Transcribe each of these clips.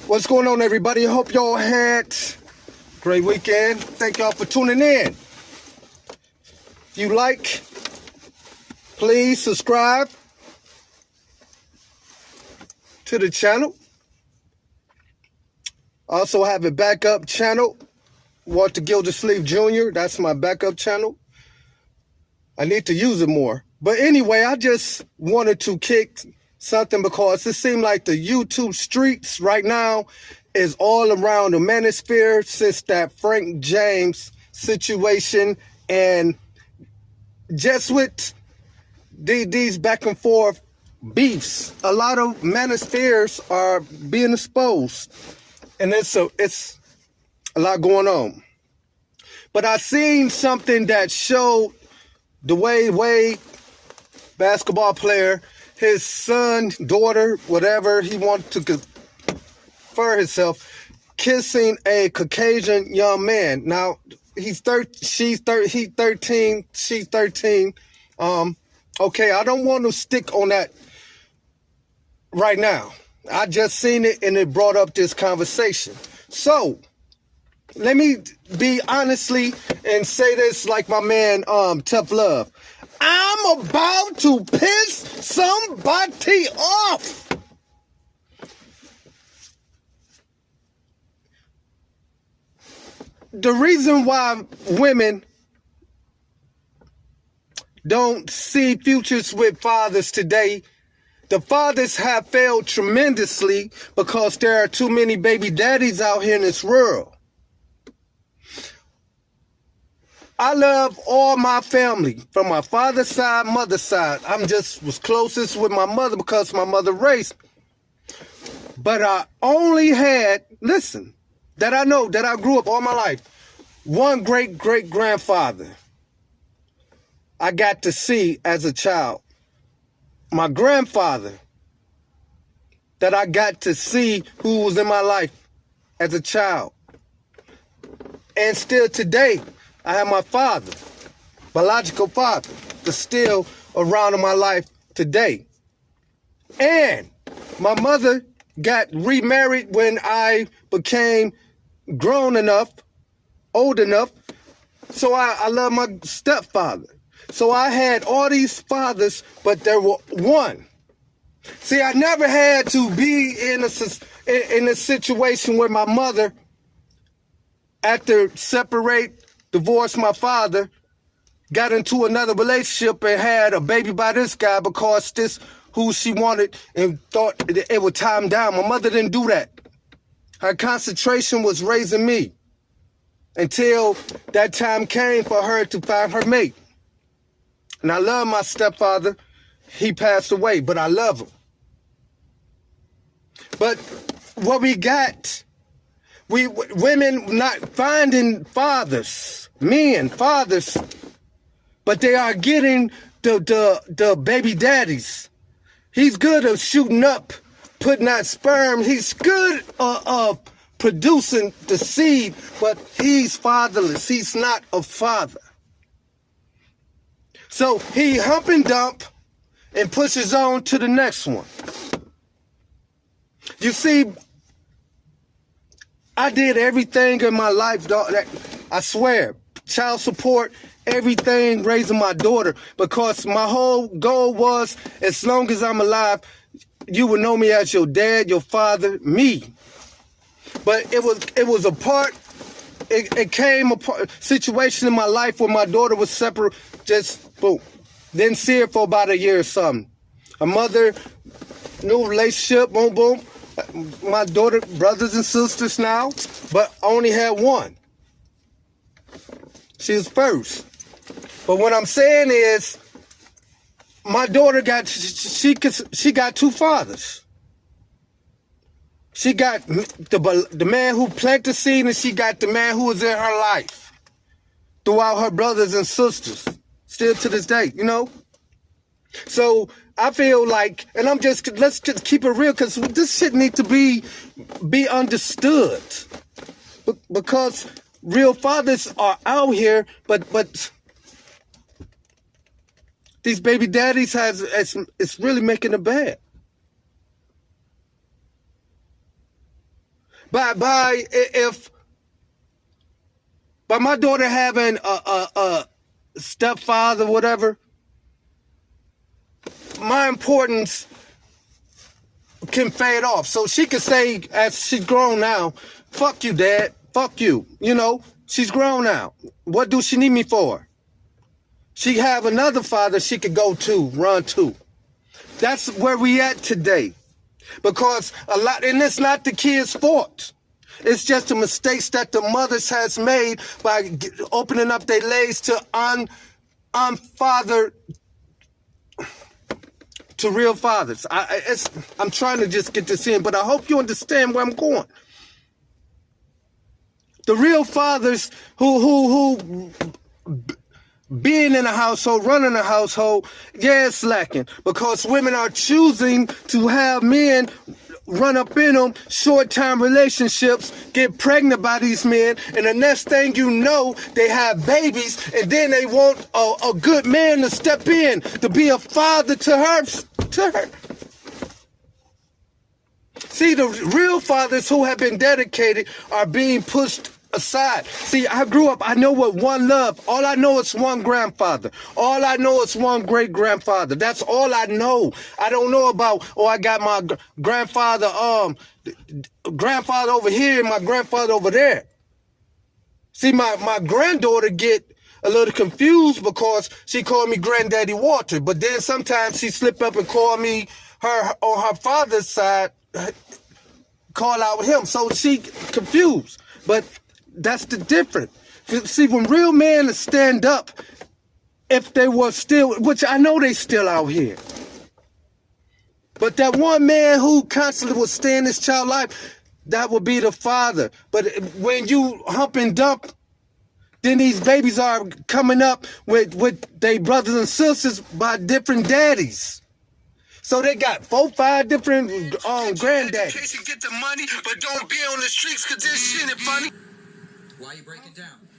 What's going on, everybody? I hope y'all had a great weekend. Thank y'all for tuning in. If you like, please subscribe to the channel. I also have a backup channel, Walter Gildersleeve Jr. That's my backup channel. I need to use it more. But anyway, I just wanted to kick something because it seemed like the YouTube streets right now is all around the manosphere since that Frank James situation, and just with these back and forth beefs, a lot of manospheres are being exposed, and it's a lot going on. But I seen something that showed the Wade basketball player, his son, daughter, whatever he wanted to confer himself, kissing a Caucasian young man. Now he's 13, she's 13. Okay, I don't want to stick on that right now. I just seen it and it brought up this conversation. So let me be honestly and say this like my man Tough Love. I'm about to piss somebody off. The reason why women don't see futures with fathers today, the fathers have failed tremendously because there are too many baby daddies out here in this world. I love all my family, from my father's side, mother's side. Was closest with my mother because my mother raised me. But I only had, that I know, that I grew up all my life, one great-great-grandfather I got to see as a child. My grandfather that I got to see who was in my life as a child. And still today, I have my father, biological father, that's still around in my life today. And my mother got remarried when I became grown enough, old enough. So I love my stepfather. So I had all these fathers, but there were one. See, I never had to be in a situation where my mother, after divorced my father, got into another relationship and had a baby by this guy because this who she wanted and thought it would tie him down. My mother didn't do that. Her concentration was raising me until that time came for her to find her mate. And I love my stepfather. He passed away, but I love him. But what we got, women not finding fathers, men, fathers, but they are getting the baby daddies. He's good at shooting up, putting out sperm. He's good of producing the seed, but he's fatherless. He's not a father. So he hump and dump and pushes on to the next one. You see, I did everything in my life, dog. I swear, child support, everything, raising my daughter, because my whole goal was, as long as I'm alive, you will know me as your dad, your father, me. But it was a part. It came a situation in my life where my daughter was separate. Just boom, didn't see her for about a year or something. A mother, new relationship, boom, boom. My daughter, brothers and sisters now, but only had one. She was first. But what I'm saying is, my daughter got two fathers. She got the man who planted the seed, and she got the man who was in her life throughout her brothers and sisters, still to this day, you know? So I feel like, and let's just keep it real, because this shit needs to be understood. Because real fathers are out here, but these baby daddies it's really making it bad. By my daughter having a stepfather, whatever, my importance can fade off. So she can say, as she's grown now, fuck you, Dad. Fuck you. You know, she's grown now. What do she need me for? She have another father she could go to, run to. That's where we at today. Because a lot, and it's not the kids' fault. It's just the mistakes that the mothers has made by opening up their legs to unfathered, to real fathers. I'm trying to just get this in, but I hope you understand where I'm going. The real fathers who being in a household, running a household, yeah, it's lacking because women are choosing to have men run up in them, short-term relationships, get pregnant by these men, and the next thing you know, they have babies, and then they want a good man to step in, to be a father to her. See, the real fathers who have been dedicated are being pushed aside. See, I grew up, I know what one love. All I know is one grandfather. All I know is one great-grandfather. That's all I know. I don't know about, oh, I got my grandfather over here and my grandfather over there. See, my granddaughter get a little confused because she called me Granddaddy Walter, but then sometimes she slip up and call me her on her father's side, call out him. So she confused. But that's the difference. See, when real men stand up, if they were still, which I know they still out here, but that one man who constantly will stay in his child life, that would be the father. But when you hump and dump, then these babies are coming up with their brothers and sisters by different daddies. So they got 4, 5 different granddaddies. Get the money, but don't be on the streets because this shit ain't funny. Why are you breaking down?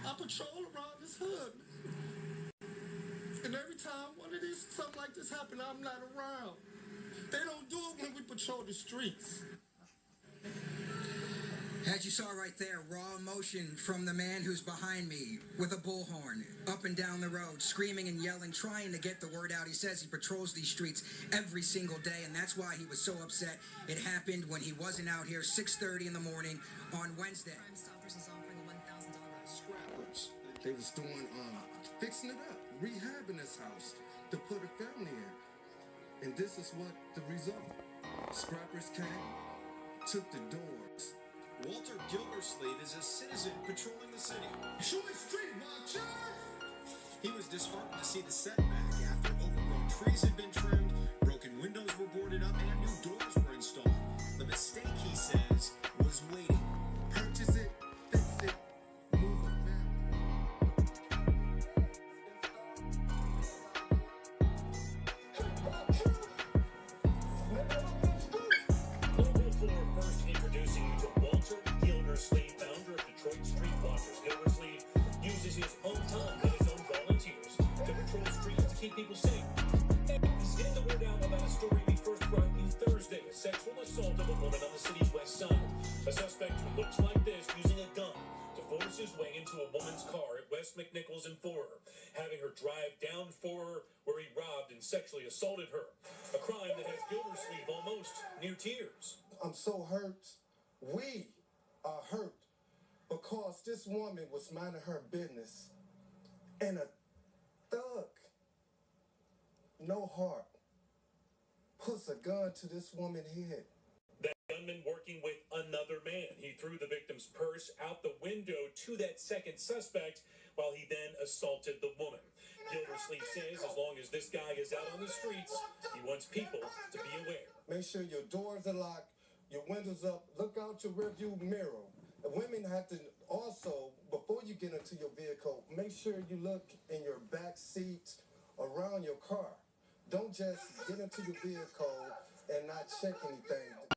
I patrol around this hood. And every time one of these stuff like this happen, I'm not around. They don't do it when we patrol the streets. As you saw right there, raw emotion from the man who's behind me with a bullhorn, up and down the road, screaming and yelling, trying to get the word out. He says he patrols these streets every single day, and that's why he was so upset. It happened when he wasn't out here 6:30 in the morning on Wednesday. Crime Stoppers is offering a $1,000 scrappers. They was doing, fixing it up, rehabbing this house to put a family in. And this is what the result. Scrappers came, took the doors. Walter Gildersleeve is a citizen patrolling the city. Short street watcher! He was disheartened to see the setback after overgrown trees had been trimmed, broken windows were boarded up, and new doors were installed. The mistake, he says, was waiting. Purchase it, fix it, move it back. First introducing you to Walter Gildersleeve, founder of Detroit Street Watchers. Gildersleeve uses his own time and his own volunteers to patrol streets to keep people safe. He's getting the word out about a story we first brought you Thursday, a sexual assault of a woman on the city's west side. A suspect who looks like this using a gun to force his way into a woman's car at West McNichols and Forer, having her drive down Forer where he robbed and sexually assaulted her. A crime that has Gildersleeve almost near tears. I'm so hurt. We are hurt because this woman was minding her business and a thug, no heart, puts a gun to this woman's head. That gunman working with another man. He threw the victim's purse out the window to that second suspect while he then assaulted the woman. Gildersleeve says as long as this guy is out on the streets, he wants people to be aware. Make sure your doors are locked, your windows up, look out your rearview mirror. And women have to also, before you get into your vehicle, make sure you look in your back seat, around your car. Don't just get into your vehicle and not check anything.